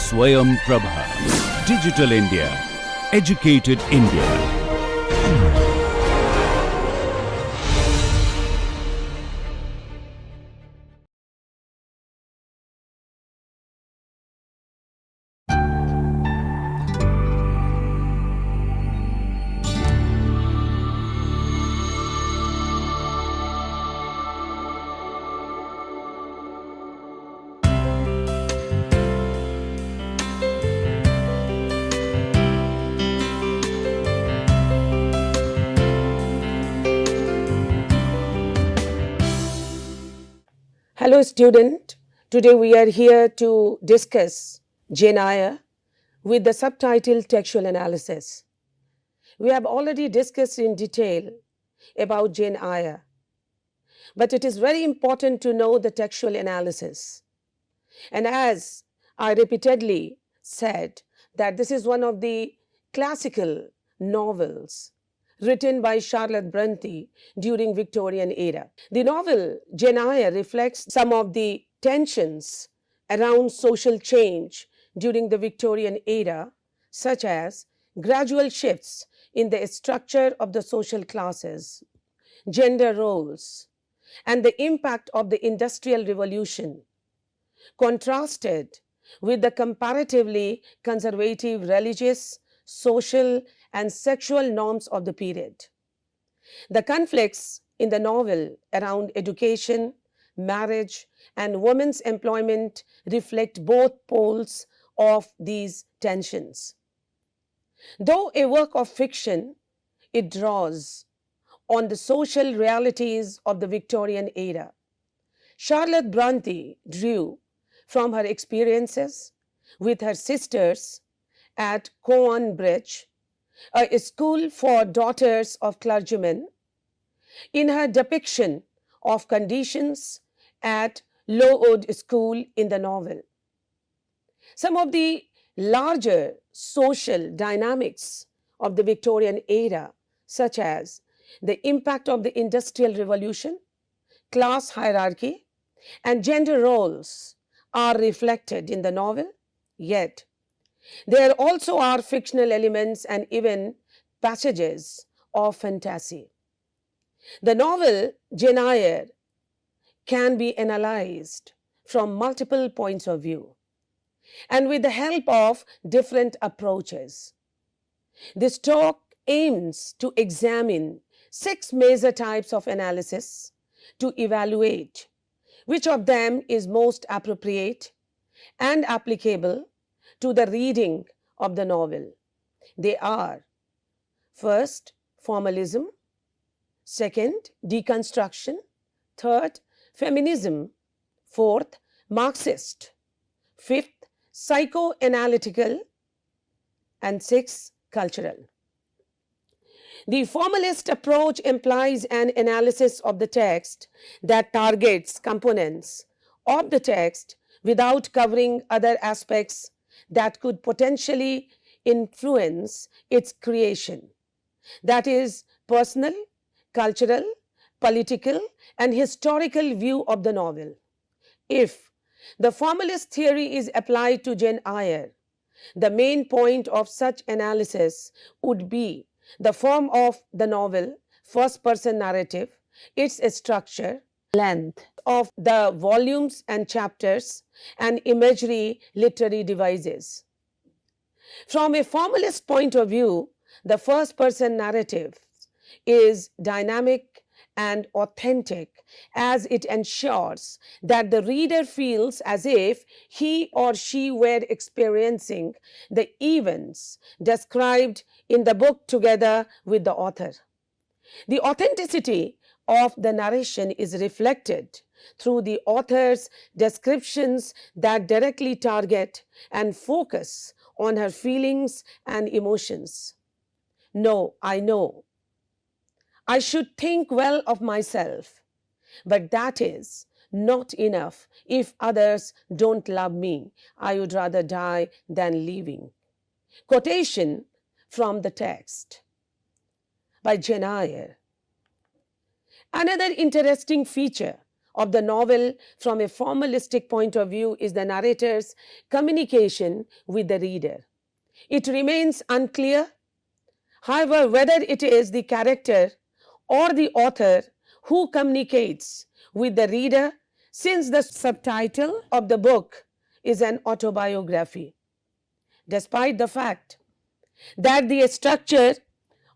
Swayam Prabha. Digital India. Educated India. Hello student, today we are here to discuss Jane Eyre with the subtitle Textual Analysis. We have already discussed in detail about Jane Eyre, but it is very important to know the textual analysis. And as I repeatedly said that this is one of the classical novels written by Charlotte Bronte during Victorian era. The novel Jane Eyre reflects some of the tensions around social change during the Victorian era, such as gradual shifts in the structure of the social classes, gender roles, and the impact of the Industrial Revolution, contrasted with the comparatively conservative religious, social, and sexual norms of the period. The conflicts in the novel around education, marriage, and women's employment reflect both poles of these tensions. Though a work of fiction, it draws on the social realities of the Victorian era. Charlotte Bronte drew from her experiences with her sisters at Cowan Bridge, a school for daughters of clergymen, in her depiction of conditions at Lowood School in the novel. Some of the larger social dynamics of the Victorian era, such as the impact of the Industrial Revolution, class hierarchy, and gender roles, are reflected in the novel, yet there also are fictional elements and even passages of fantasy. The novel Jane Eyre can be analyzed from multiple points of view and with the help of different approaches. This talk aims to examine 6 major types of analysis to evaluate which of them is most appropriate and applicable to the reading of the novel. They are: first, formalism; second, deconstruction; third, feminism; fourth, Marxist; fifth, psychoanalytical; and sixth, cultural. The formalist approach implies an analysis of the text that targets components of the text without covering other aspects that could potentially influence its creation. That is, personal, cultural, political, and historical view of the novel. If the formalist theory is applied to Jane Eyre, the main point of such analysis would be the form of the novel, first-person narrative, its structure, length of the volumes and chapters, and imagery literary devices. From a formalist point of view, the first-person narrative is dynamic and authentic, as it ensures that the reader feels as if he or she were experiencing the events described in the book together with the author. The authenticity of the narration is reflected through the author's descriptions that directly target and focus on her feelings and emotions. No, I know I should think well of myself, but that is not enough. If others don't love me, I would rather die than leaving. Quotation from the text by Jane Eyre. Another interesting feature of the novel from a formalistic point of view is the narrator's communication with the reader. It remains unclear, however, whether it is the character or the author who communicates with the reader, since the subtitle of the book is an autobiography. Despite the fact that the structure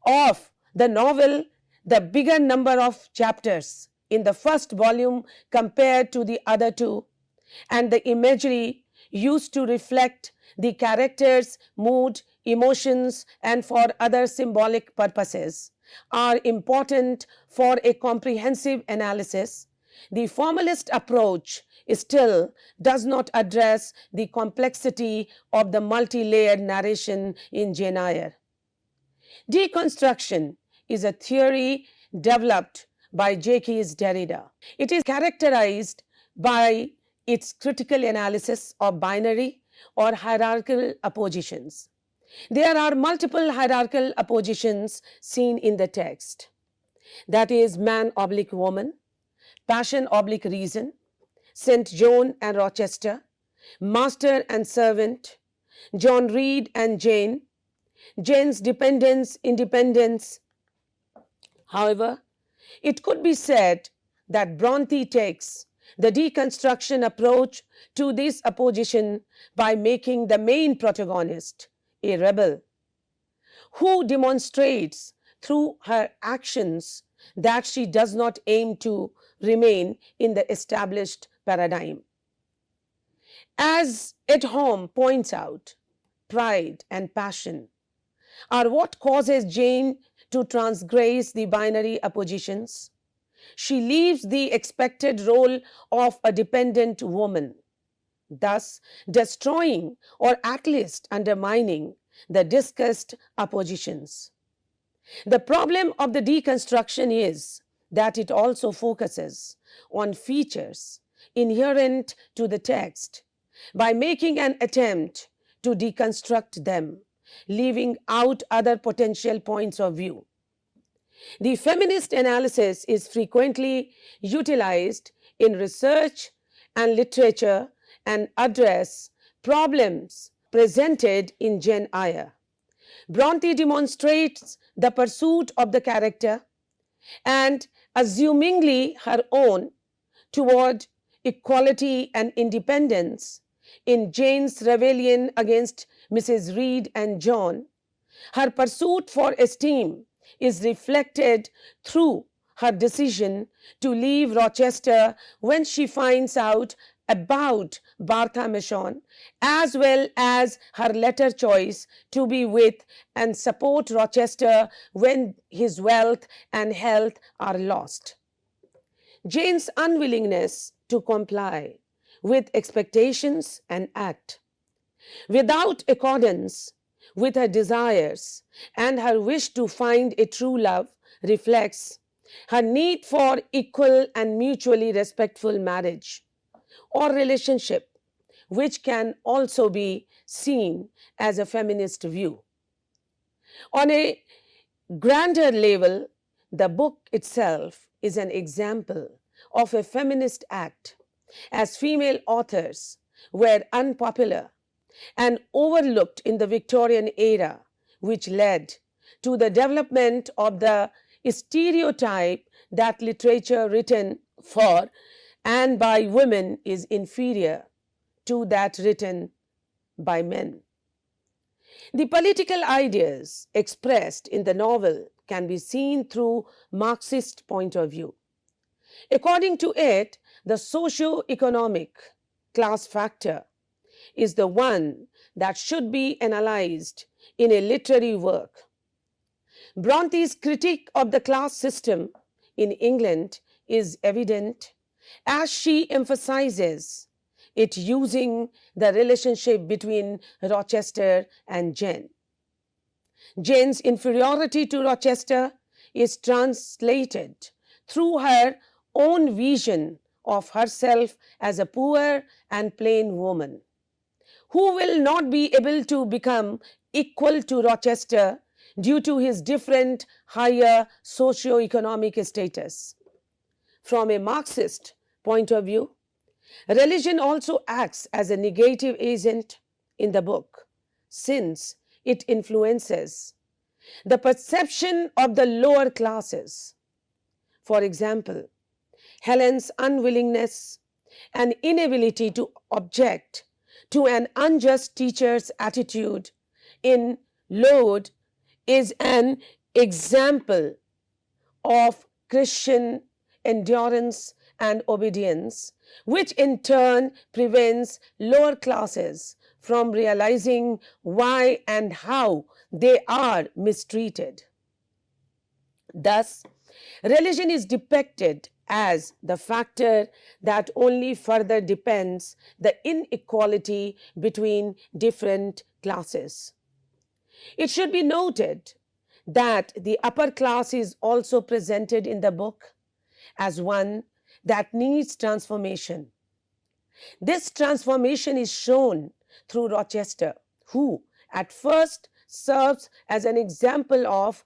of the novel, the bigger number of chapters in the first volume compared to the other two, and the imagery used to reflect the character's mood, emotions, and for other symbolic purposes are important for a comprehensive analysis, the formalist approach still does not address the complexity of the multi-layered narration in Jane Eyre. Deconstruction is a theory developed by Jacques Derrida. It is characterized by its critical analysis of binary or hierarchical oppositions. There are multiple hierarchical oppositions seen in the text. That is man/woman, passion/reason, St. John and Rochester, master and servant, John Reed and Jane, Jane's dependence, independence. However, it could be said that Bronte takes the deconstruction approach to this opposition by making the main protagonist a rebel who demonstrates through her actions that she does not aim to remain in the established paradigm. As At Home points out, pride and passion are what causes Jane to transgress the binary oppositions. She leaves the expected role of a dependent woman, thus destroying or at least undermining the discussed oppositions. The problem of the deconstruction is that it also focuses on features inherent to the text by making an attempt to deconstruct them, leaving out other potential points of view. The feminist analysis is frequently utilized in research and literature and address problems presented in Jane Eyre. Bronte demonstrates the pursuit of the character and assumingly her own toward equality and independence in Jane's rebellion against Mrs. Reed and John. Her pursuit for esteem is reflected through her decision to leave Rochester when she finds out about Bertha Michon, as well as her later choice to be with and support Rochester when his wealth and health are lost. Jane's unwillingness to comply with expectations and act without accordance with her desires, and her wish to find a true love reflects her need for equal and mutually respectful marriage or relationship, which can also be seen as a feminist view. On a grander level, the book itself is an example of a feminist act, as female authors were unpopular and overlooked in the Victorian era, which led to the development of the stereotype that literature written for and by women is inferior to that written by men. The political ideas expressed in the novel can be seen through Marxist point of view. According to it, the socio-economic class factor is the one that should be analyzed in a literary work. Bronte's critique of the class system in England is evident as she emphasizes it using the relationship between Rochester and Jane. Jane's inferiority to Rochester is translated through her own vision of herself as a poor and plain woman who will not be able to become equal to Rochester due to his different higher socio-economic status. From a Marxist point of view, religion also acts as a negative agent in the book, since it influences the perception of the lower classes. For example, Helen's unwillingness and inability to object to an unjust teacher's attitude in Lord is an example of Christian endurance and obedience, which in turn prevents lower classes from realizing why and how they are mistreated. Thus, religion is depicted as the factor that only further depends the inequality between different classes. It should be noted that the upper class is also presented in the book as one that needs transformation. This transformation is shown through Rochester, who at first serves as an example of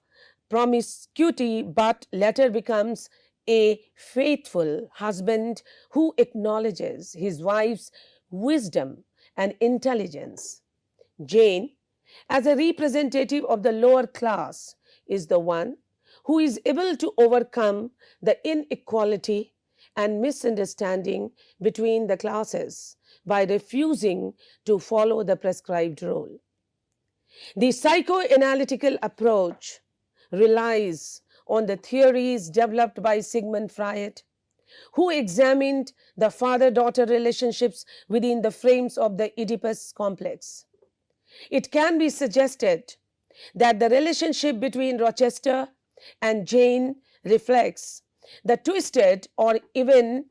promiscuity but later becomes a faithful husband who acknowledges his wife's wisdom and intelligence. Jane, as a representative of the lower class, is the one who is able to overcome the inequality and misunderstanding between the classes by refusing to follow the prescribed role. The psychoanalytical approach relies on the theories developed by Sigmund Freud, who examined the father-daughter relationships within the frames of the Oedipus complex. It can be suggested that the relationship between Rochester and Jane reflects the twisted or even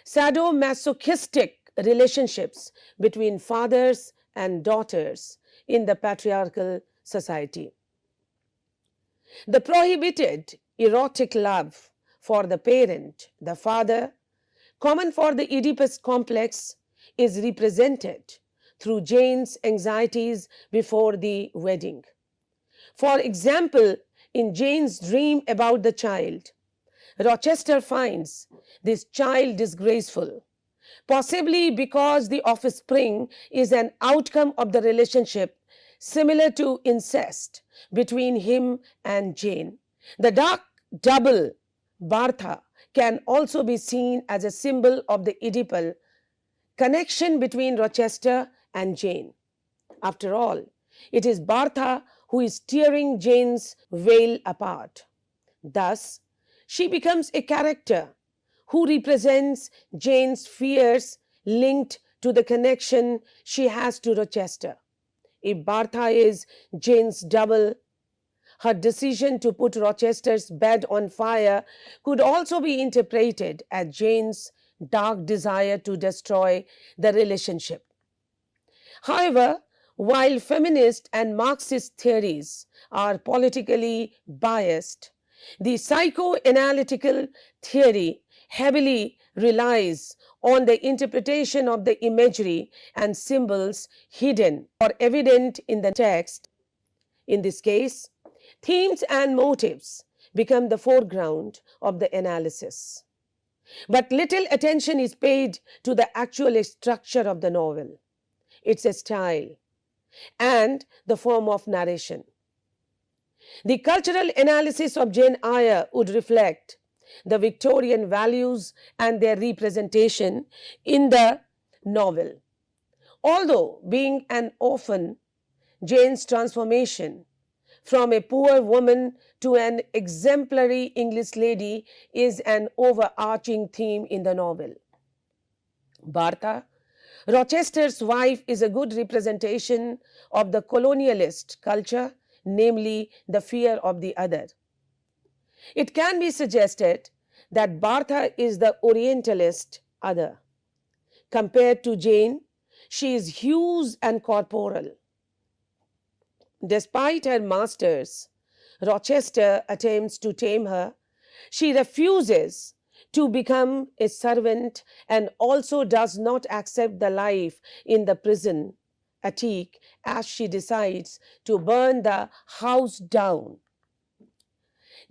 sadomasochistic relationships between fathers and daughters in the patriarchal society. The prohibited erotic love for the parent, the father, common for the Oedipus complex, is represented through Jane's anxieties before the wedding. For example, in Jane's dream about the child, Rochester finds this child disgraceful, possibly because the offspring is an outcome of the relationship similar to incest between him and Jane. The dark double, Bartha, can also be seen as a symbol of the Oedipal connection between Rochester and Jane. After all, it is Bartha who is tearing Jane's veil apart. Thus, she becomes a character who represents Jane's fears linked to the connection she has to Rochester. If Bartha is Jane's double, her decision to put Rochester's bed on fire could also be interpreted as Jane's dark desire to destroy the relationship. However, while feminist and Marxist theories are politically biased, the psychoanalytical theory heavily relies on the interpretation of the imagery and symbols hidden or evident in the text. In this case, themes and motives become the foreground of the analysis. But little attention is paid to the actual structure of the novel, its style, and the form of narration. The cultural analysis of Jane Eyre would reflect the Victorian values and their representation in the novel. Although being an orphan, Jane's transformation from a poor woman to an exemplary English lady is an overarching theme in the novel. Bartha, Rochester's wife, is a good representation of the colonialist culture, namely the fear of the other. It can be suggested that Bartha is the Orientalist other. Compared to Jane, she is huge and corporal. Despite her masters, Rochester attempts to tame her. She refuses to become a servant and also does not accept the life in the prison attic as she decides to burn the house down.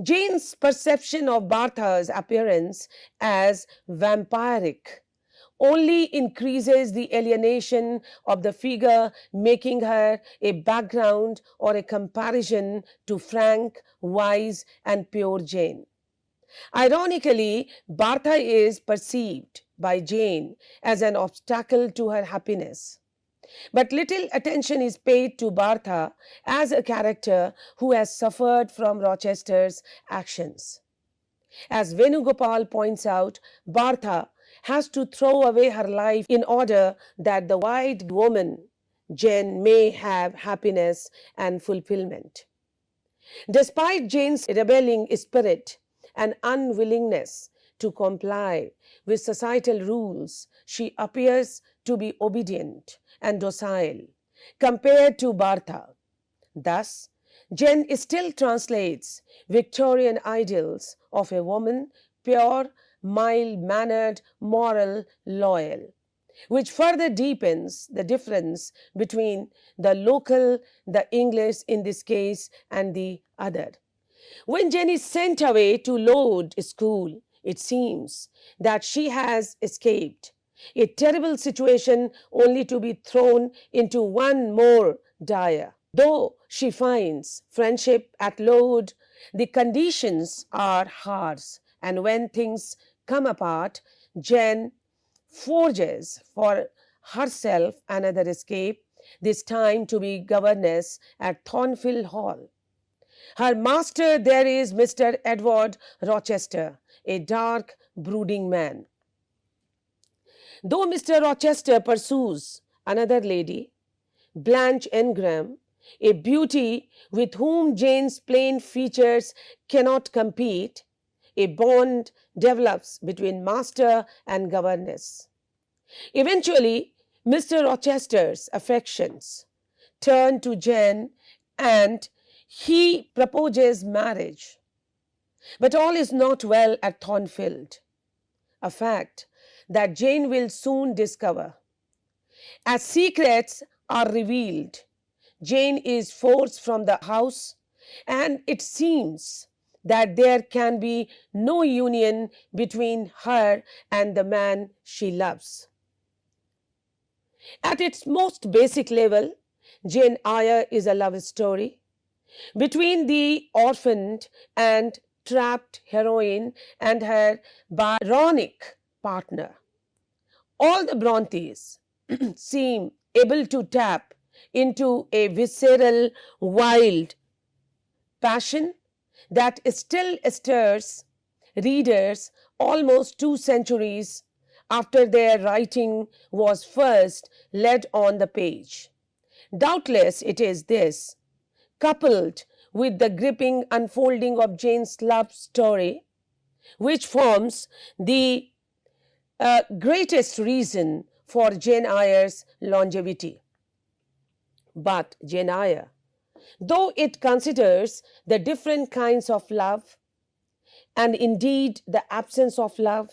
Jane's perception of Bartha's appearance as vampiric only increases the alienation of the figure, making her a background or a comparison to frank, wise, and pure Jane. Ironically, Bartha is perceived by Jane as an obstacle to her happiness. But little attention is paid to Bartha as a character who has suffered from Rochester's actions. As Venugopal points out, Bartha has to throw away her life in order that the white woman, Jane, may have happiness and fulfillment. Despite Jane's rebelling spirit and unwillingness to comply with societal rules, she appears to be obedient and docile compared to Bartha. Thus, Jane still translates Victorian ideals of a woman pure, mild mannered, moral, loyal, which further deepens the difference between the local, the English in this case, and the other. When Jane is sent away to Lord School, it seems that she has escaped a terrible situation only to be thrown into one more dire. Though she finds friendship at Lord, the conditions are harsh, and when things come apart, Jane forges for herself another escape, this time to be governess at Thornfield Hall. Her master there is Mr. Edward Rochester, a dark, brooding man. Though Mr. Rochester pursues another lady, Blanche Ingram, a beauty with whom Jane's plain features cannot compete, a bond develops between master and governess. Eventually, Mr. Rochester's affections turn to Jane and he proposes marriage. But all is not well at Thornfield, a fact that Jane will soon discover. As secrets are revealed, Jane is forced from the house, and it seems that there can be no union between her and the man she loves. At its most basic level, Jane Eyre is a love story between the orphaned and trapped heroine and her Byronic partner. All the Brontes seem able to tap into a visceral, wild passion that still stirs readers almost 2 centuries after their writing was first laid on the page. Doubtless it is this, coupled with the gripping unfolding of Jane's love story, which forms the greatest reason for Jane Eyre's longevity. But Jane Eyre, though it considers the different kinds of love and indeed the absence of love,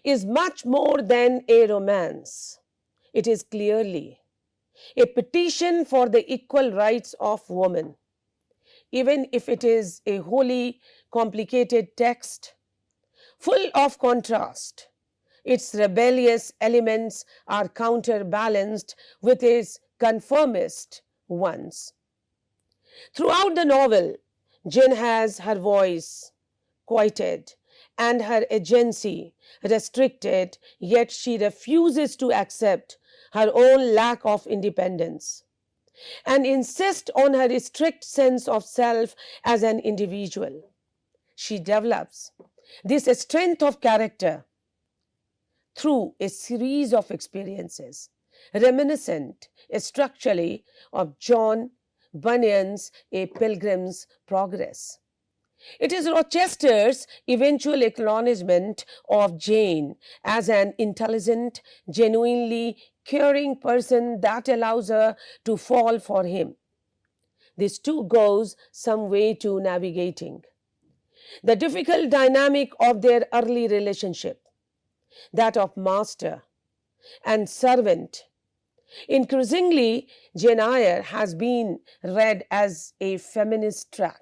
is much more than a romance. It is clearly a petition for the equal rights of woman. Even if it is a wholly complicated text, full of contrast, its rebellious elements are counterbalanced with its conformist ones. Throughout the novel, Jane has her voice quieted and her agency restricted, yet she refuses to accept her own lack of independence and insists on her strict sense of self as an individual. She develops this strength of character through a series of experiences reminiscent structurally of John Bunyan's A Pilgrim's Progress. It is Rochester's eventual acknowledgement of Jane as an intelligent, genuinely caring person that allows her to fall for him. This too goes some way to navigating the difficult dynamic of their early relationship, that of master and servant. Increasingly, Jane Eyre has been read as a feminist tract,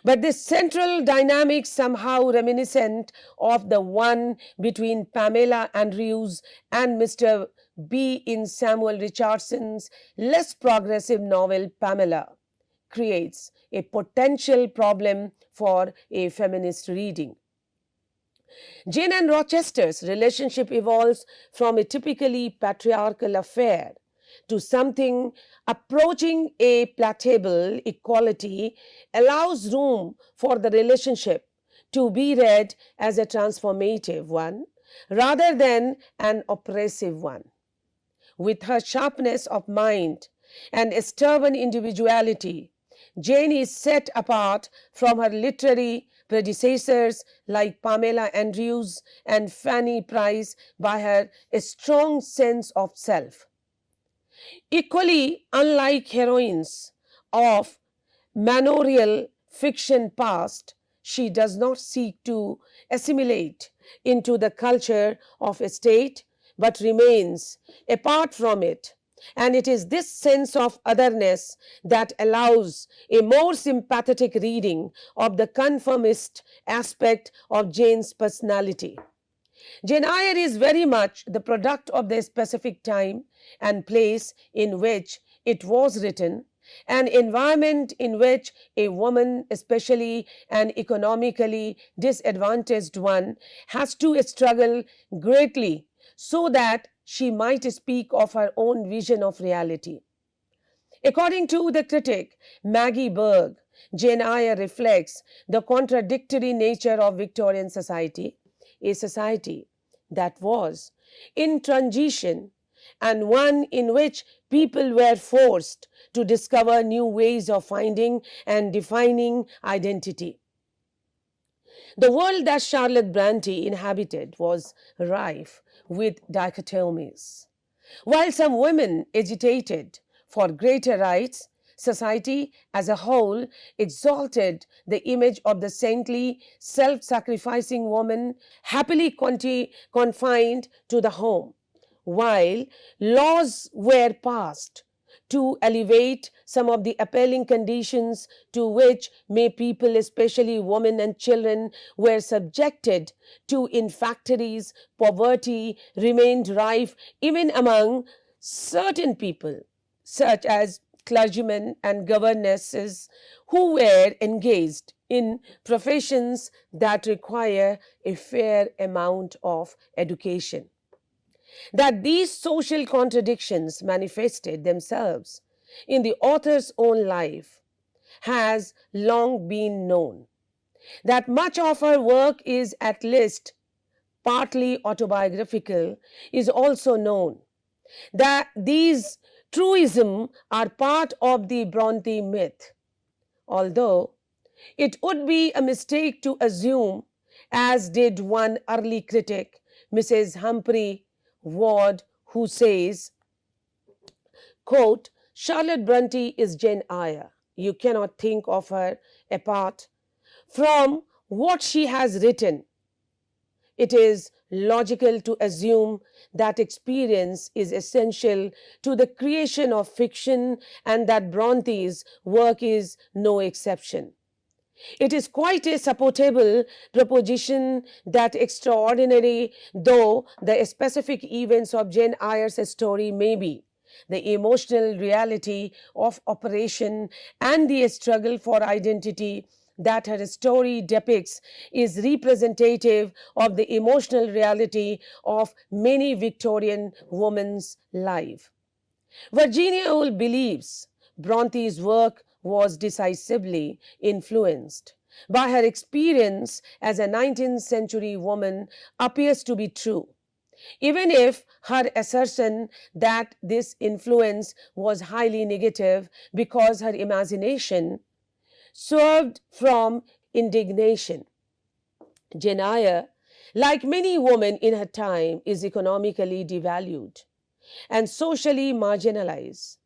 But this central dynamic, somehow reminiscent of the one between Pamela Andrews and Mr. B in Samuel Richardson's less progressive novel Pamela, creates a potential problem for a feminist reading. Jane and Rochester's relationship evolves from a typically patriarchal affair to something approaching a platable equality, allows room for the relationship to be read as a transformative one rather than an oppressive one. With her sharpness of mind and stubborn individuality, Jane is set apart from her literary predecessors like Pamela Andrews and Fanny Price by her strong sense of self. Equally, unlike heroines of manorial fiction past, she does not seek to assimilate into the culture of a state but remains apart from it. And it is this sense of otherness that allows a more sympathetic reading of the conformist aspect of Jane's personality. Jane Eyre is very much the product of the specific time and place in which it was written, an environment in which a woman, especially an economically disadvantaged one, has to struggle greatly so that she might speak of her own vision of reality. According to the critic Maggie Berg, Jane Eyre reflects the contradictory nature of Victorian society, a society that was in transition and one in which people were forced to discover new ways of finding and defining identity. The world that Charlotte Bronte inhabited was rife with dichotomies. While some women agitated for greater rights, society as a whole exalted the image of the saintly, self-sacrificing woman happily confined to the home, while laws were passed to elevate some of the appalling conditions to which may people, especially women and children, were subjected to in factories. Poverty remained rife even among certain people, such as clergymen and governesses who were engaged in professions that require a fair amount of education. That these social contradictions manifested themselves in the author's own life has long been known. That much of her work is at least partly autobiographical is also known. That these truisms are part of the Bronte myth, although it would be a mistake to assume, as did one early critic, Mrs. Humphrey Ward, who says, quote, Charlotte Bronte is Jane Eyre. You cannot think of her apart from what she has written. It is logical to assume that experience is essential to the creation of fiction and that Bronte's work is no exception. It is quite a supportable proposition that extraordinary though the specific events of Jane Eyre's story may be, the emotional reality of operation and the struggle for identity that her story depicts is representative of the emotional reality of many Victorian women's life. Virginia Woolf believes Bronte's work was decisively influenced by her experience as a 19th century woman appears to be true, even if her assertion that this influence was highly negative because her imagination swerved from indignation. Jane Eyre, like many women in her time, is economically devalued and socially marginalized,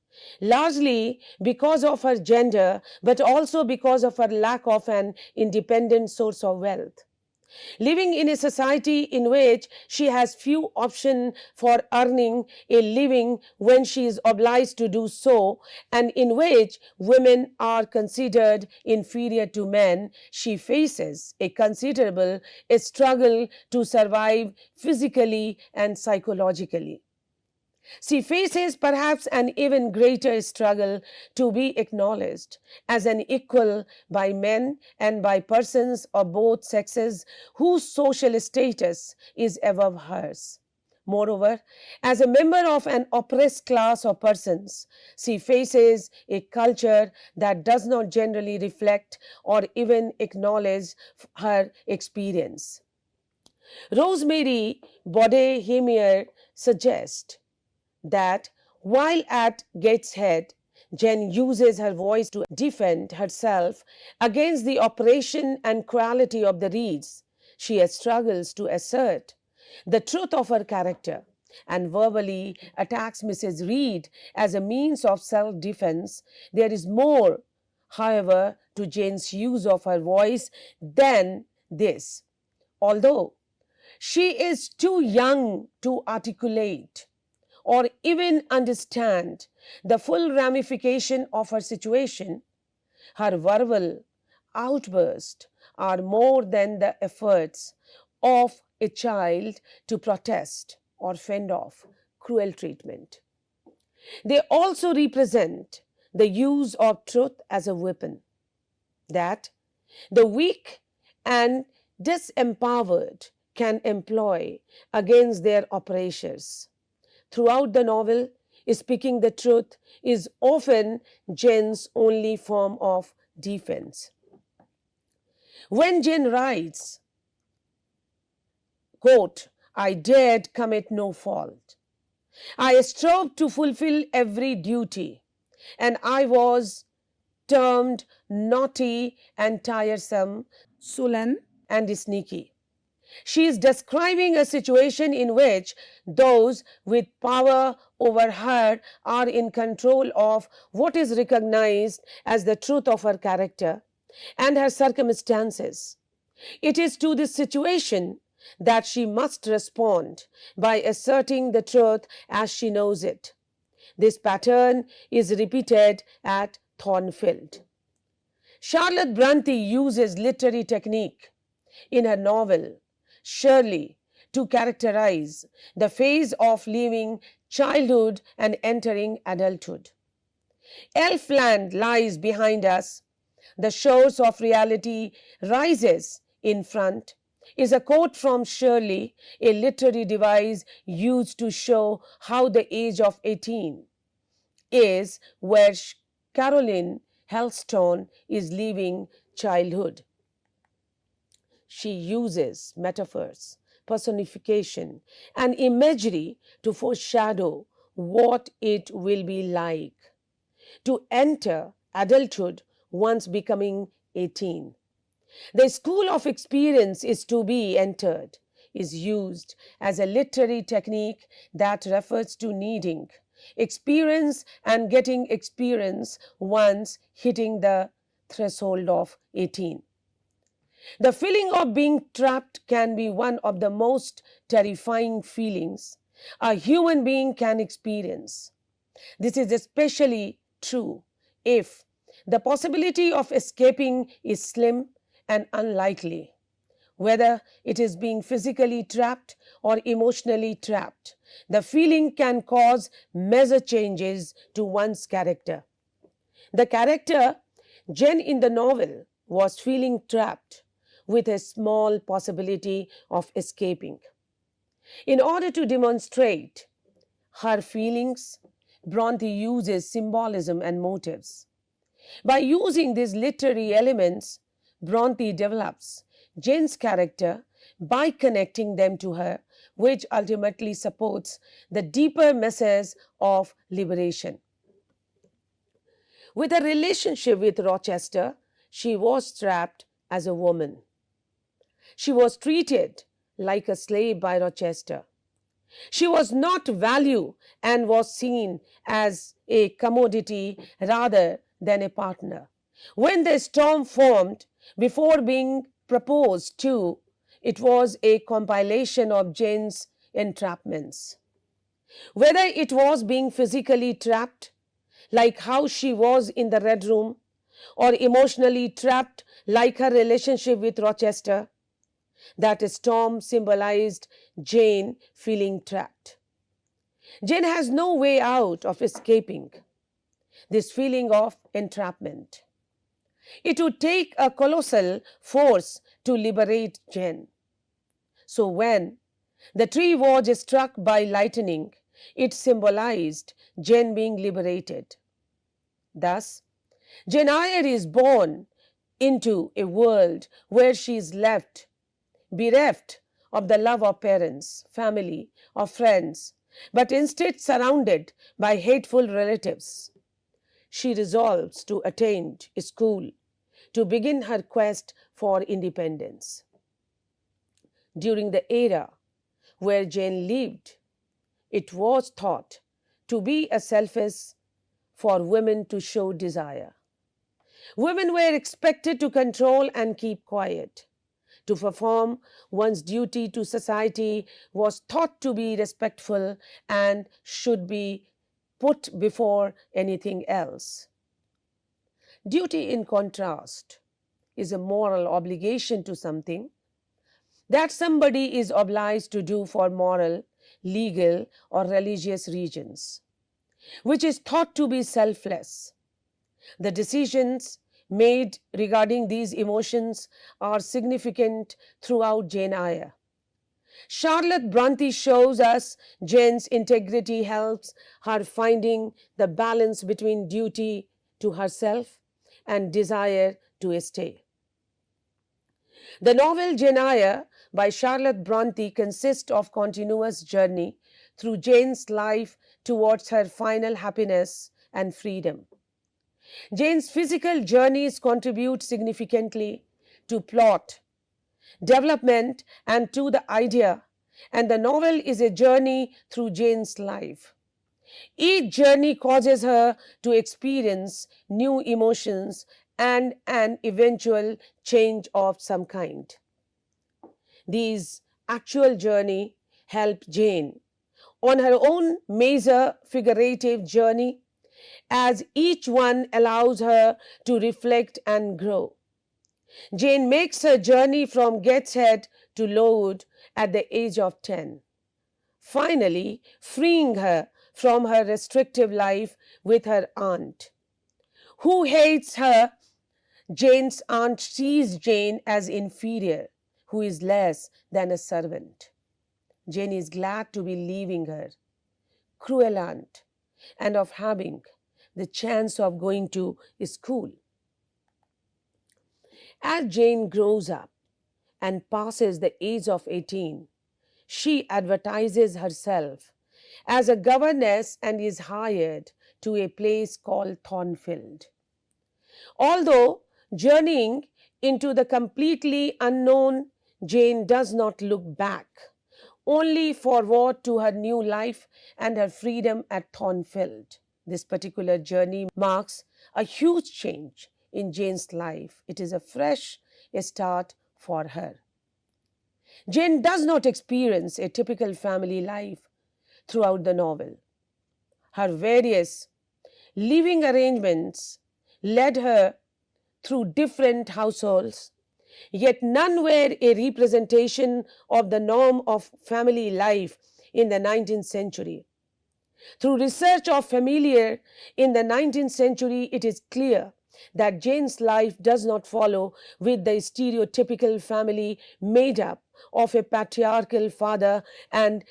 largely because of her gender, but also because of her lack of an independent source of wealth. living in a society in which she has few options for earning a living when she is obliged to do so, and in which women are considered inferior to men, she faces a considerable struggle to survive physically and psychologically. She faces perhaps an even greater struggle to be acknowledged as an equal by men and by persons of both sexes whose social status is above hers. Moreover, as a member of an oppressed class of persons, she faces a culture that does not generally reflect or even acknowledge her experience. Rosemary Bodehemier suggests that while at Gateshead, Jen uses her voice to defend herself against the oppression and cruelty of the Reeds, she struggles to assert the truth of her character and verbally attacks Mrs. Reed as a means of self defense. There is more, however, to Jane's use of her voice than this. Although she is too young to articulate or even understand the full ramification of her situation, her verbal outbursts are more than the efforts of a child to protest or fend off cruel treatment. They also represent the use of truth as a weapon that the weak and disempowered can employ against their oppressors. Throughout the novel, speaking the truth is often Jen's only form of defense. When Jen writes, quote, I dared commit no fault. I strove to fulfill every duty, and I was termed naughty and tiresome, sullen and sneaky. She is describing a situation in which those with power over her are in control of what is recognized as the truth of her character and her circumstances. It is to this situation that she must respond by asserting the truth as she knows it. This pattern is repeated at Thornfield. Charlotte Bronte uses literary technique in her novel Shirley to characterize the phase of leaving childhood and entering adulthood. Elfland lies behind us, the shores of reality rises in front, is a quote from Shirley, a literary device used to show how the age of 18 is where Caroline Helstone is leaving childhood. She uses metaphors, personification, and imagery to foreshadow what it will be like to enter adulthood once becoming 18. The school of experience is to be entered is used as a literary technique that refers to needing experience and getting experience once hitting the threshold of 18. The feeling of being trapped can be one of the most terrifying feelings a human being can experience. This is especially true if the possibility of escaping is slim and unlikely. Whether it is being physically trapped or emotionally trapped, the feeling can cause major changes to one's character. The character, Jen in the novel, was feeling trapped with a small possibility of escaping. In order to demonstrate her feelings, Bronte uses symbolism and motives. By using these literary elements, Bronte develops Jane's character by connecting them to her, which ultimately supports the deeper message of liberation. With her relationship with Rochester, she was trapped as a woman. She was treated like a slave by Rochester. She was not valued and was seen as a commodity rather than a partner. When the storm formed before being proposed to, It was a compilation of Jane's entrapments. Whether it was being physically trapped, like how she was in the Red Room, or emotionally trapped, like her relationship with Rochester, that storm symbolized Jane feeling trapped. Jane has no way out of escaping this feeling of entrapment. It would take a colossal force to liberate Jane. So when the tree was struck by lightning, it symbolized Jane being liberated. Thus, Jane Eyre is born into a world where she is left bereft of the love of parents, family, or friends, but instead surrounded by hateful relatives. She resolves to attend school to begin her quest for independence. During the era where Jane lived, it was thought to be a selfish for women to show desire. Women were expected to control and keep quiet. To perform one's duty to society was thought to be respectful and should be put before anything else. Duty, in contrast, is a moral obligation to something that somebody is obliged to do for moral, legal, or religious reasons, which is thought to be selfless. The decisions made regarding these emotions are significant throughout Jane Eyre. Charlotte Bronte shows us Jane's integrity helps her finding the balance between duty to herself and desire to stay. The novel Jane Eyre by Charlotte Bronte consists of continuous journey through Jane's life towards her final happiness and freedom. Jane's physical journeys contribute significantly to plot, development, and to the idea, and the novel is a journey through Jane's life. Each journey causes her to experience new emotions and an eventual change of some kind. These actual journey help Jane on her own major figurative journey, as each one allows her to reflect and grow. Jane makes her journey from Gateshead to Lowood at the age of 10, finally freeing her from her restrictive life with her aunt. Who hates her? Jane's aunt sees Jane as inferior, who is less than a servant. Jane is glad to be leaving her cruel aunt and of having the chance of going to school. As Jane grows up and passes the age of 18, she advertises herself as a governess and is hired to a place called Thornfield. Although journeying into the completely unknown, Jane does not look back, only forward to her new life and her freedom at Thornfield. This particular journey marks a huge change in Jane's life. It is a fresh start for her. Jane does not experience a typical family life throughout the novel. Her various living arrangements led her through different households, yet none were a representation of the norm of family life in the 19th century. Through research of familiar in the 19th century, it is clear that Jane's life does not follow with the stereotypical family made up of a patriarchal father and